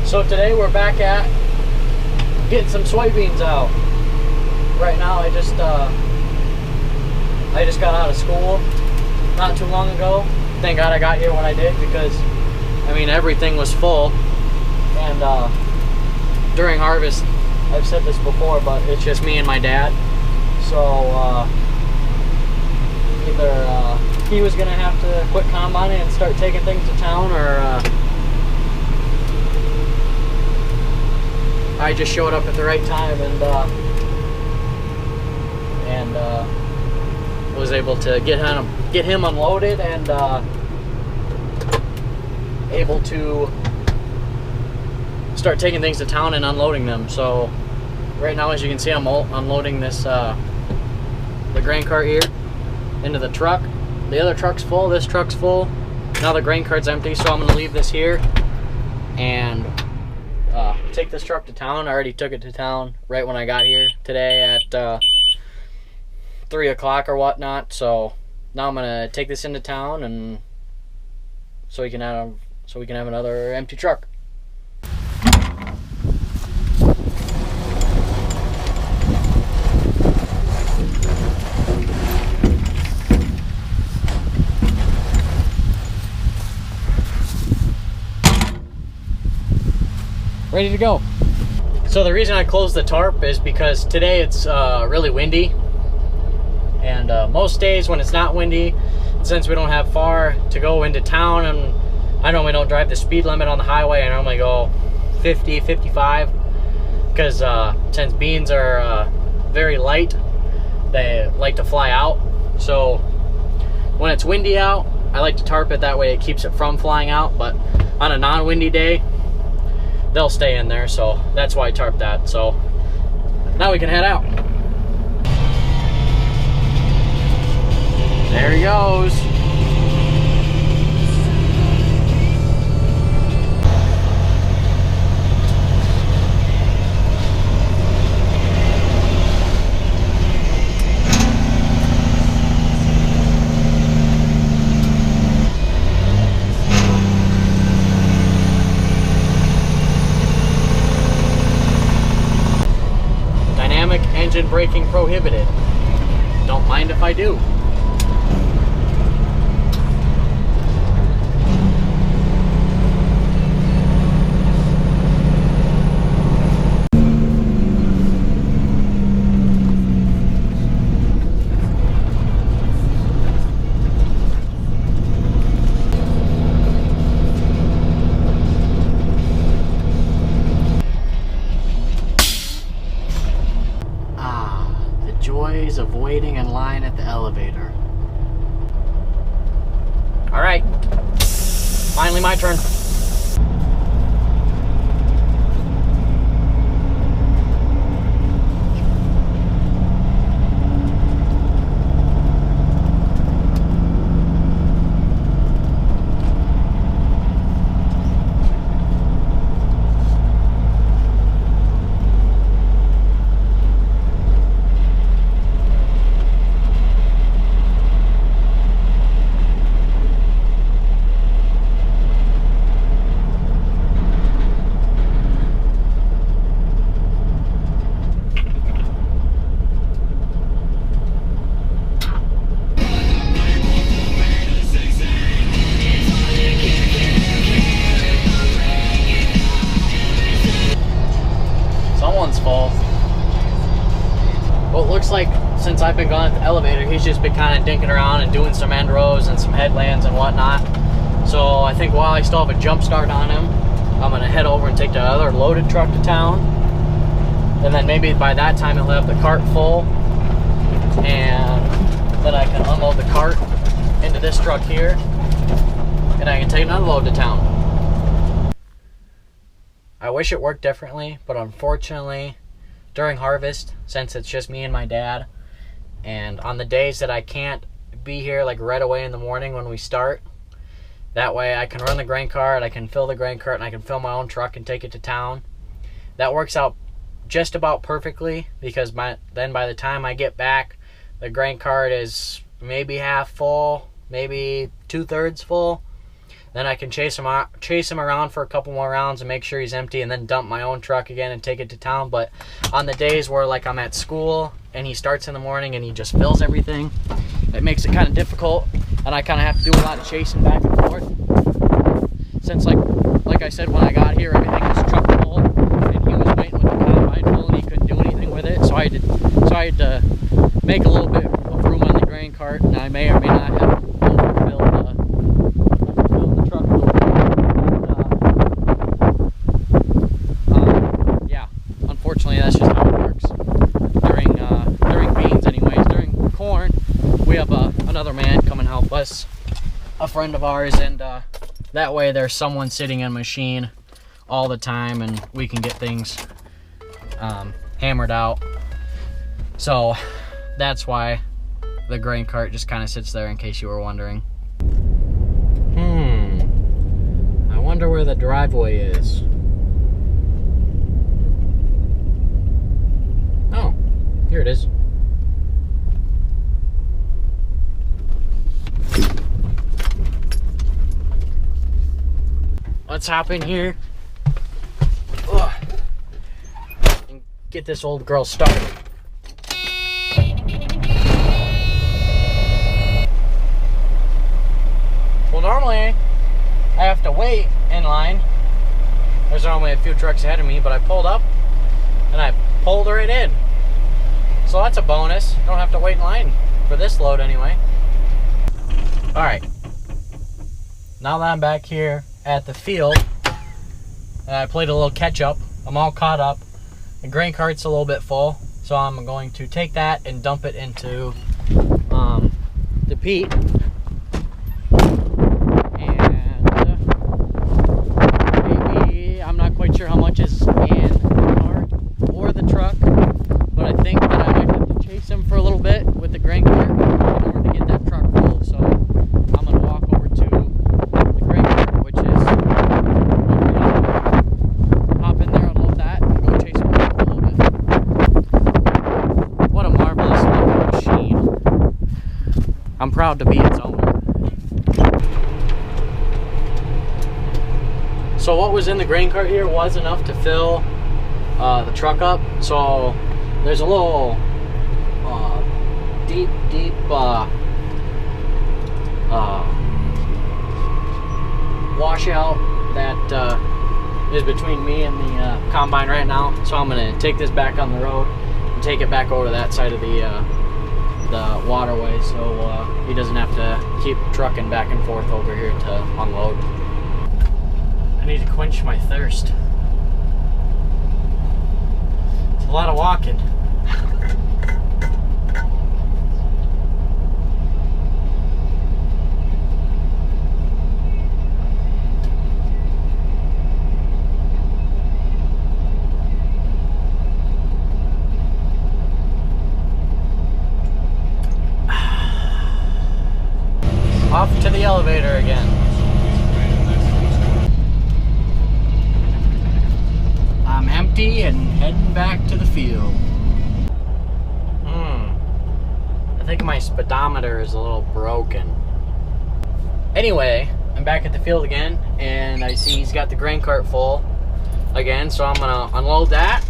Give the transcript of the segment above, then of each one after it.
So today we're back at getting some soybeans out. Right now I just got out of school not too long ago. Thank God I got here when I did, because I mean everything was full. And during harvest, I've said this before, but it's just me and my dad. So either he was gonna have to quit combining and start taking things to town, or I just showed up at the right time and was able to get him unloaded and able to start taking things to town and unloading them. So right now, as you can see, I'm unloading this the grain cart here into the truck. The other truck's full, this truck's full. Now the grain cart's empty, so I'm gonna leave this here and take this truck to town. I already took it to town right when I got here today at 3 o'clock or whatnot. So now I'm gonna take this into town, and so we can have another empty truck. Ready to go. So the reason I closed the tarp is because today it's really windy, and most days when it's not windy, since we don't have far to go into town, and I normally don't drive the speed limit on the highway, I normally go 50, 55, because since beans are very light, they like to fly out. So when it's windy out, I like to tarp it, that way it keeps it from flying out. But on a non-windy day, they'll stay in there, so that's why I tarp that. So now we can head out. There he goes. Engine braking prohibited. Don't mind if I do. Joys of waiting in line at the elevator. All right, finally my turn. Full. Well, it looks like since I've been gone at the elevator, he's just been kind of dinking around and doing some end rows and some headlands and whatnot. So I think while I still have a jump start on him, I'm gonna head over and take the other loaded truck to town, and then maybe by that time he'll have the cart full, and then I can unload the cart into this truck here, and I can take another load to town. I wish it worked differently, but unfortunately, during harvest, since it's just me and my dad, and on the days that I can't be here like right away in the morning when we start, that way I can run the grain cart, I can fill the grain cart, and I can fill my own truck and take it to town. That works out just about perfectly, because then by the time I get back, the grain cart is maybe half full, maybe 2/3 full. Then I can chase him around for a couple more rounds and make sure he's empty, and then dump my own truck again and take it to town. But on the days where like I'm at school and he starts in the morning and he just fills everything, it makes it kind of difficult, and I kind of have to do a lot of chasing back and forth. Since like I said, when I got here, everything was truck full, and he was waiting with the combine full, and he couldn't do anything with it. So I had to make a little bit of room on the grain cart, and I may or may not have overfilled the truck a little bit. Yeah, unfortunately, that's just how it works. During beans, anyways. During corn, we have another man come and help us, a friend of ours, and that way there's someone sitting in a machine all the time, and we can get things hammered out. So that's why the grain cart just kind of sits there, in case you were wondering. I wonder where the driveway is. Oh, here it is. Let's hop in here and get this old girl started. Well, normally I have to wait in line. There's only a few trucks ahead of me, but I pulled up and I pulled right in. So that's a bonus. Don't have to wait in line for this load anyway. Alright. Now that I'm back here at the field, and I played a little catch up, I'm all caught up. The grain cart's a little bit full, so I'm going to take that and dump it into the peat. And maybe, I'm not quite sure how much is in the cart or the truck, but I think that I might have to chase him for a little bit with the grain cart in order to get that truck full. So I'm going to walk over to the grain cart, which is over here. Hop in there, unload that, and go chase him around for a little bit. What a marvelous looking machine. I'm proud to be its owner. So what was in the grain cart here was enough to fill the truck up. So there's a little deep washout that is between me and the combine right now. So I'm gonna take this back on the road and take it back over to that side of the waterway, so he doesn't have to keep trucking back and forth over here to unload. I need to quench my thirst. It's a lot of walking. Off to the elevator again. I'm empty and heading back to the field. I think my speedometer is a little broken. Anyway, I'm back at the field again, and I see he's got the grain cart full again, so I'm gonna unload that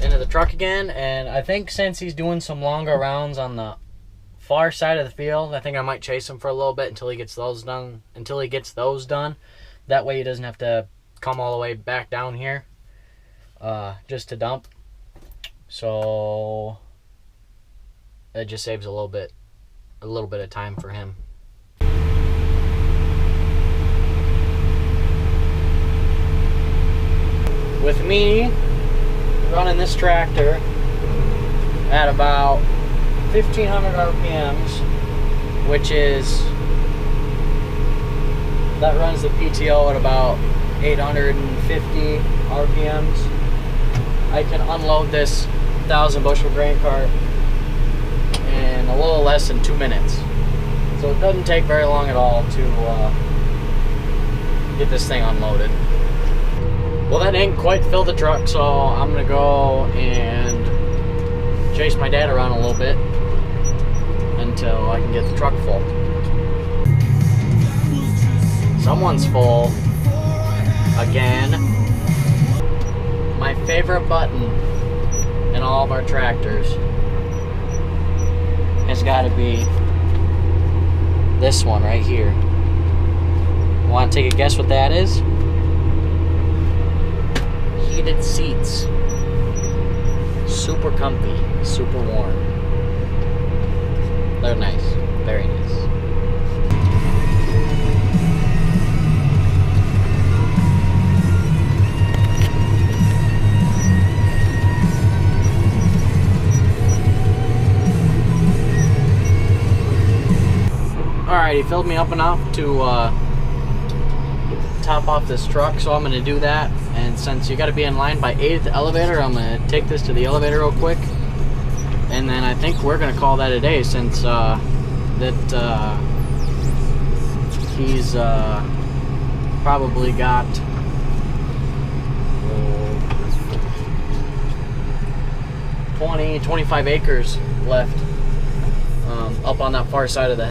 into the truck again. And I think since he's doing some longer rounds on the far side of the field, I think I might chase him for a little bit until he gets those done. That way he doesn't have to come all the way back down here just to dump. So it just saves a little bit of time for him. With me running this tractor at about 1,500 RPMs, which is, that runs the PTO at about 850 RPMs. I can unload this 1,000 bushel grain cart in a little less than 2 minutes. So it doesn't take very long at all to get this thing unloaded. Well, that didn't quite fill the truck, so I'm gonna go and chase my dad around a little bit until I can get the truck full. Someone's full. Again. My favorite button in all of our tractors has got to be this one right here. Want to take a guess what that is? Heated seats. Super comfy, super warm. They're nice, very nice. Alright, he filled me up enough to top off this truck, so I'm going to do that. And since you got to be in line by 8 at the elevator, I'm going to take this to the elevator real quick. And then I think we're going to call that a day, since he's probably got 25 acres left up on that far side of the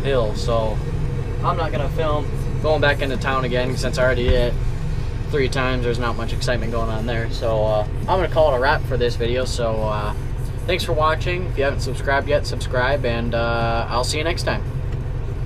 hill. So I'm not going to film going back into town again, since I already did it 3 times. There's not much excitement going on there. So I'm going to call it a wrap for this video. So thanks for watching. If you haven't subscribed yet, subscribe, and I'll see you next time.